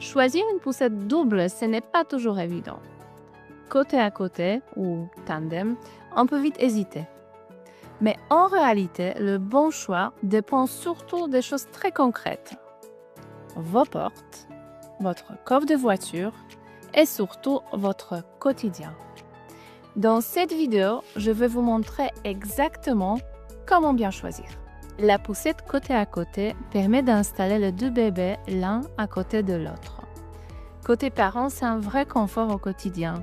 Choisir une poussette double, ce n'est pas toujours évident. Côté à côté ou tandem, on peut vite hésiter. Mais en réalité, le bon choix dépend surtout des choses très concrètes. Vos portes, votre coffre de voiture et surtout votre quotidien. Dans cette vidéo, je vais vous montrer exactement comment bien choisir. La poussette côté à côté permet d'installer les deux bébés l'un à côté de l'autre. Côté parents, c'est un vrai confort au quotidien.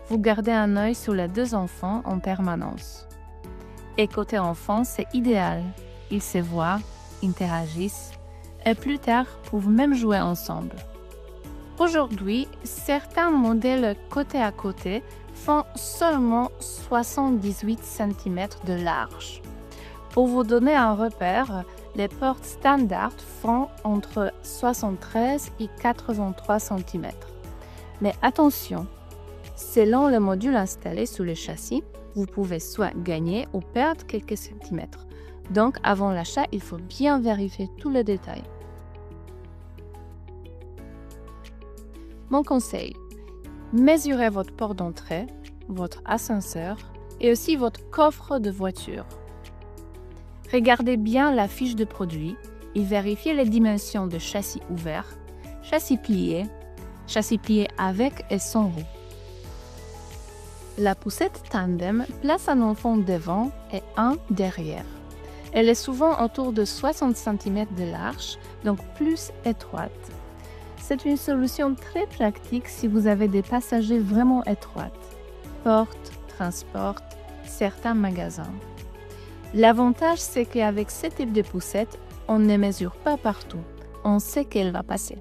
Vous gardez un œil sur les deux enfants en permanence. Et côté enfants, c'est idéal. Ils se voient, interagissent et plus tard peuvent même jouer ensemble. Aujourd'hui, certains modèles côté à côté font seulement 78 cm de large. Pour vous donner un repère, les portes standards font entre 73 et 83 cm. Mais attention, selon le module installé sur le châssis, vous pouvez soit gagner ou perdre quelques centimètres. Donc, avant l'achat, il faut bien vérifier tous les détails. Mon conseil, mesurez votre porte d'entrée, votre ascenseur et aussi votre coffre de voiture. Regardez bien la fiche de produit et vérifiez les dimensions de châssis ouvert, châssis plié avec et sans roue. La poussette tandem place un enfant devant et un derrière. Elle est souvent autour de 60 cm de large, donc plus étroite. C'est une solution très pratique si vous avez des passagers vraiment étroits. Porte, transport, certains magasins. L'avantage, c'est qu'avec ce type de poussette, on ne mesure pas partout. On sait qu'elle va passer.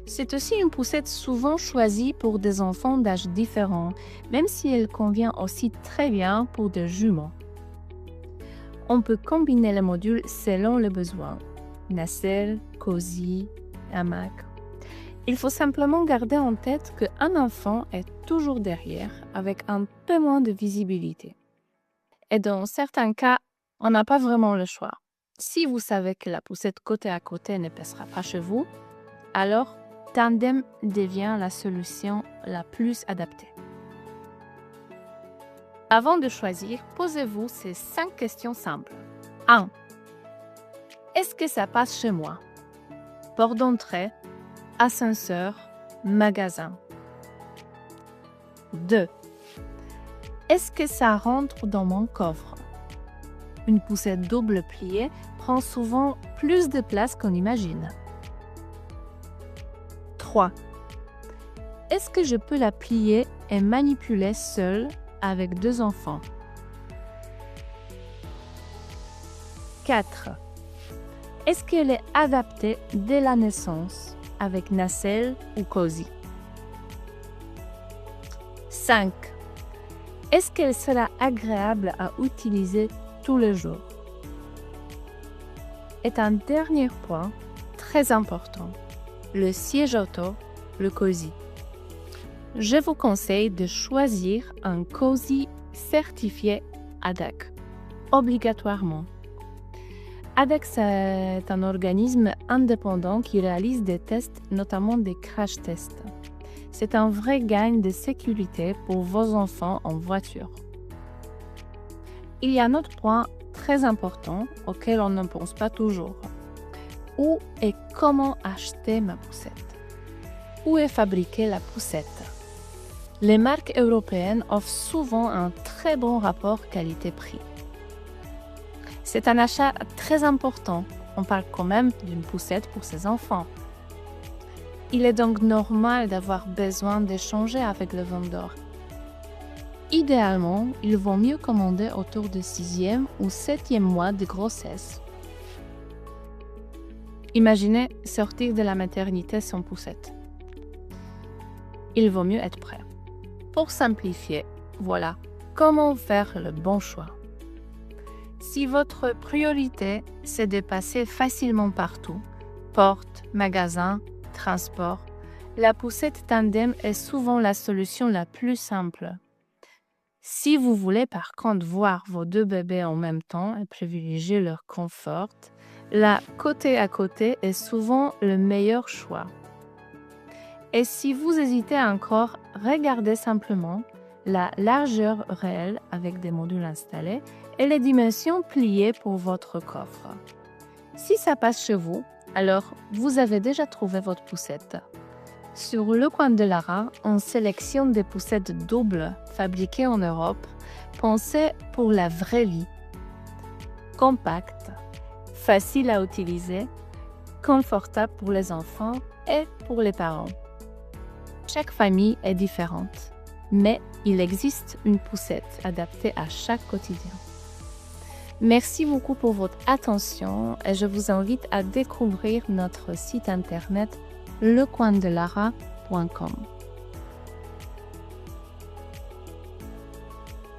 C'est aussi une poussette souvent choisie pour des enfants d'âge différents, même si elle convient aussi très bien pour des jumeaux. On peut combiner les modules selon les besoins. Nacelle, cosy, hamac. Il faut simplement garder en tête qu'un enfant est toujours derrière avec un peu moins de visibilité. Et dans certains cas, on n'a pas vraiment le choix. Si vous savez que la poussette côté à côté ne passera pas chez vous, alors tandem devient la solution la plus adaptée. Avant de choisir, posez-vous ces 5 questions simples. 1. Est-ce que ça passe chez moi? Porte d'entrée, ascenseur, magasin. 2. Est-ce que ça rentre dans mon coffre? Une poussette double pliée prend souvent plus de place qu'on imagine. 3. Est-ce que je peux la plier et manipuler seule avec 2 enfants? 4. Est-ce qu'elle est adaptée dès la naissance avec nacelle ou cosy? 5. Est-ce qu'elle sera agréable à utiliser tous les jours? Et un dernier point très important, le siège auto, le cosy. Je vous conseille de choisir un cosy certifié ADAC, obligatoirement. ADAC, c'est un organisme indépendant qui réalise des tests, notamment des crash tests. C'est un vrai gain de sécurité pour vos enfants en voiture. Il y a un autre point très important auquel on ne pense pas toujours. Où et comment acheter ma poussette? Où est fabriquée la poussette? Les marques européennes offrent souvent un très bon rapport qualité-prix. C'est un achat très important. On parle quand même d'une poussette pour ses enfants. Il est donc normal d'avoir besoin d'échanger avec le vendeur. Idéalement, il vaut mieux commander autour du 6e ou 7e mois de grossesse. Imaginez sortir de la maternité sans poussette. Il vaut mieux être prêt. Pour simplifier, voilà comment faire le bon choix. Si votre priorité, c'est de passer facilement partout, porte, magasin, transport, la poussette tandem est souvent la solution la plus simple. Si vous voulez par contre voir vos 2 bébés en même temps et privilégier leur confort, la côté à côté est souvent le meilleur choix. Et si vous hésitez encore, regardez simplement la largeur réelle avec des modules installés et les dimensions pliées pour votre coffre. Si ça passe chez vous, alors vous avez déjà trouvé votre poussette. Sur Le Coin de Lara, on sélectionne des poussettes doubles fabriquées en Europe, pensées pour la vraie vie. Compactes, faciles à utiliser, confortables pour les enfants et pour les parents. Chaque famille est différente, mais il existe une poussette adaptée à chaque quotidien. Merci beaucoup pour votre attention et je vous invite à découvrir notre site internet lecoindelara.com.